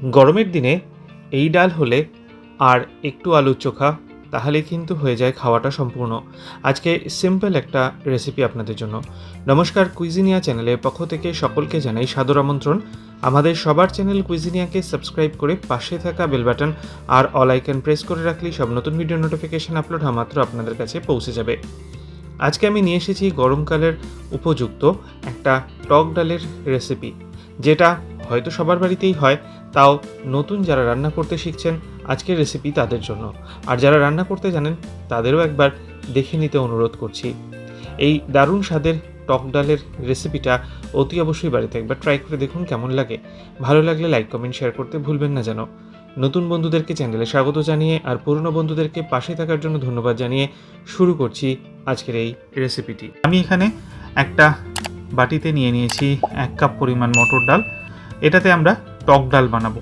গরমের দিনে এই ডাল হলে আর একটু আলুর চোখা তাহলে কিন্তু হয়ে যায় খাওয়াটা সম্পূর্ণ। আজকে সিম্পল একটা রেসিপি আপনাদের জন্য। নমস্কার, কুইজিনিয়া চ্যানেলের পক্ষ থেকে সকলকে জানাই সাদর আমন্ত্রণ। আমাদের সবার চ্যানেল কুইজিনিয়াকে সাবস্ক্রাইব করে পাশে থাকা বেল বাটন আর অল আইকন প্রেস করে রাখলেই সব নতুন ভিডিও নোটিফিকেশান আপলোড হওয়া মাত্র আপনাদের কাছে পৌঁছে যাবে। আজকে আমি নিয়ে এসেছি গরমকালের উপযুক্ত একটা টক ডালের রেসিপি, যেটা হয়তো সবার বাড়িতেই হয়, তাও নতুন যারা রান্না করতে শিখছেন আজকের রেসিপি তাদের জন্য। আর যারা রান্না করতে জানেন তাদেরও একবার দেখে নিতে অনুরোধ করছি। এই দারুণ স্বাদের টক ডালের রেসিপিটা অতি অবশ্যই বাড়িতে একবার ট্রাই করে দেখুন কেমন লাগে। ভালো লাগলে লাইক কমেন্ট শেয়ার করতে ভুলবেন না যেন। নতুন বন্ধুদেরকে চ্যানেলে স্বাগত জানিয়ে আর পুরনো বন্ধুদেরকে পাশে থাকার জন্য ধন্যবাদ জানিয়ে শুরু করছি আজকের এই রেসিপিটি। আমি এখানে একটা বাটিতে নিয়ে নিয়েছি 1 কাপ পরিমাণ মটর ডাল। এটাতে আমরা টক ডাল বানাবো।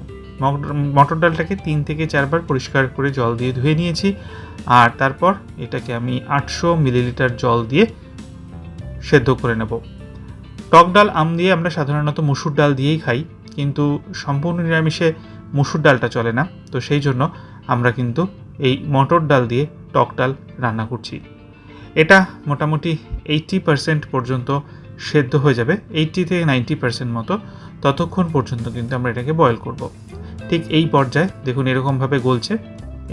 মটর ডালটাকে 3 থেকে 4 বার পরিষ্কার করে জল দিয়ে ধুয়ে নিয়েছি। আর তারপর এটাকে আমি 800 মিলিলিটার জল দিয়ে সেদ্ধ করে নেব। টক ডাল আম দিয়ে আমরা সাধারণত মসুর ডাল দিয়েই খাই, কিন্তু সম্পূর্ণ নিরামিষে মসুর ডালটা চলে না, তো সেই জন্য আমরা কিন্তু এই মটর ডাল দিয়ে টক ডাল রান্না করছি। এটা মোটামুটি 80% পর্যন্ত সেদ্ধ হয়ে যাবে, 80 থেকে 90% মতো। ততক্ষণ পর্যন্ত কিন্তু আমরা এটাকে বয়েল করব। ঠিক এই পর্যায়ে দেখুন এরকমভাবে গলছে,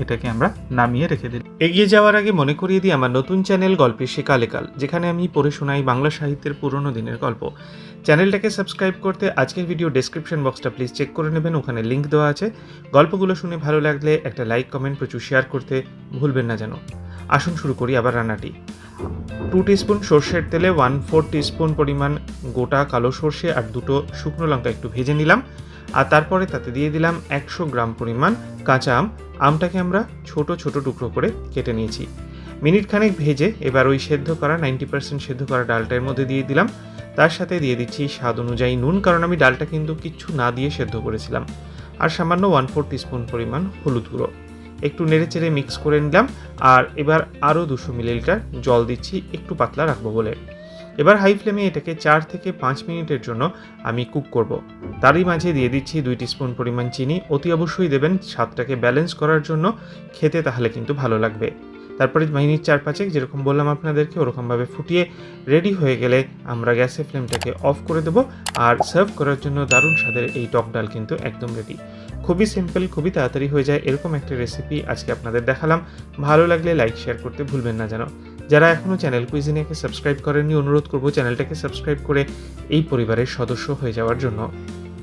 এটাকে আমরা নামিয়ে রেখে দিই। এগিয়ে যাওয়ার আগে মনে করিয়ে দিই আমার নতুন চ্যানেল গল্পের সে কালেকাল, যেখানে আমি পড়ে শোনাই বাংলা সাহিত্যের পুরনো দিনের গল্প। চ্যানেলটাকে সাবস্ক্রাইব করতে আজকের ভিডিও ডেসক্রিপশন বক্সটা প্লিজ চেক করে নেবেন, ওখানে লিঙ্ক দেওয়া আছে। গল্পগুলো শুনে ভালো লাগলে একটা লাইক কমেন্ট প্রচুর শেয়ার করতে ভুলবেন না যেন। আসুন শুরু করি আবার রান্নাটি। 2 টিস্পুন সর্ষের তেলে 1/4 টিস্পুন পরিমাণ গোটা কালো সর্ষে আর 2টো শুকনো লঙ্কা একটু ভেজে নিলাম। আর তারপরে তাতে দিয়ে দিলাম 100 গ্রাম পরিমাণ কাঁচা আম। আমটাকে আমরা ছোট ছোট টুকরো করে কেটে নিয়েছি। মিনিট খানেক ভেজে এবার ওই সেদ্ধ করা 90% সেদ্ধ করা ডালটার মধ্যে দিয়ে দিলাম। তার সাথে দিয়ে দিচ্ছি স্বাদ অনুযায়ী নুন, কারণ আমি ডালটা কিন্তু কিচ্ছু না দিয়ে সেদ্ধ করেছিলাম। আর সামান্য 1/4 টিস্পুন পরিমাণ হলুদ গুঁড়ো। একটু নেড়েচেড়ে মিক্স করে নিলাম। আর এবার আরও 200 মিলিলিটার জল দিচ্ছি, একটু পাতলা রাখবো বলে। এবার হাই ফ্লেমে এটাকে 4 থেকে 5 মিনিটের জন্য আমি কুক করব। তারই মাঝে দিয়ে দিচ্ছি 2 টিস্পুন পরিমাণ চিনি। অতি অবশ্যই দেবেন স্বাদটাকে ব্যালেন্স করার জন্য, খেতে তাহলে কিন্তু ভালো লাগবে। তারপরে মিনিট 4-5 যেরকম বললাম আপনাদেরকে ওরকমভাবে ফুটিয়ে রেডি হয়ে গেলে আমরা গ্যাসের ফ্লেমটাকে অফ করে দেবো। আর সার্ভ করার জন্য দারুণ স্বাদের এই টক ডাল কিন্তু একদম রেডি। খুবই সিম্পল, খুবই তাড়াতাড়ি হয়ে যায় এরকম একটা রেসিপি আজকে আপনাদের দেখালাম। ভালো লাগলে লাইক শেয়ার করতে ভুলবেন না যেন। যারা এখনও চ্যানেল কুইজিনিয়াকে সাবস্ক্রাইব করেননি, অনুরোধ করব চ্যানেলটাকে সাবস্ক্রাইব করে এই পরিবারের সদস্য হয়ে যাওয়ার জন্য।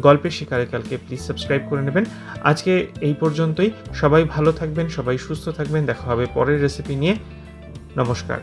গল্পের শিকারেকালকে প্লিজ সাবস্ক্রাইব করে নেবেন। আজকে এই পর্যন্তই। সবাই ভালো থাকবেন, সবাই সুস্থ থাকবেন। দেখা হবে পরের রেসিপি নিয়ে। নমস্কার।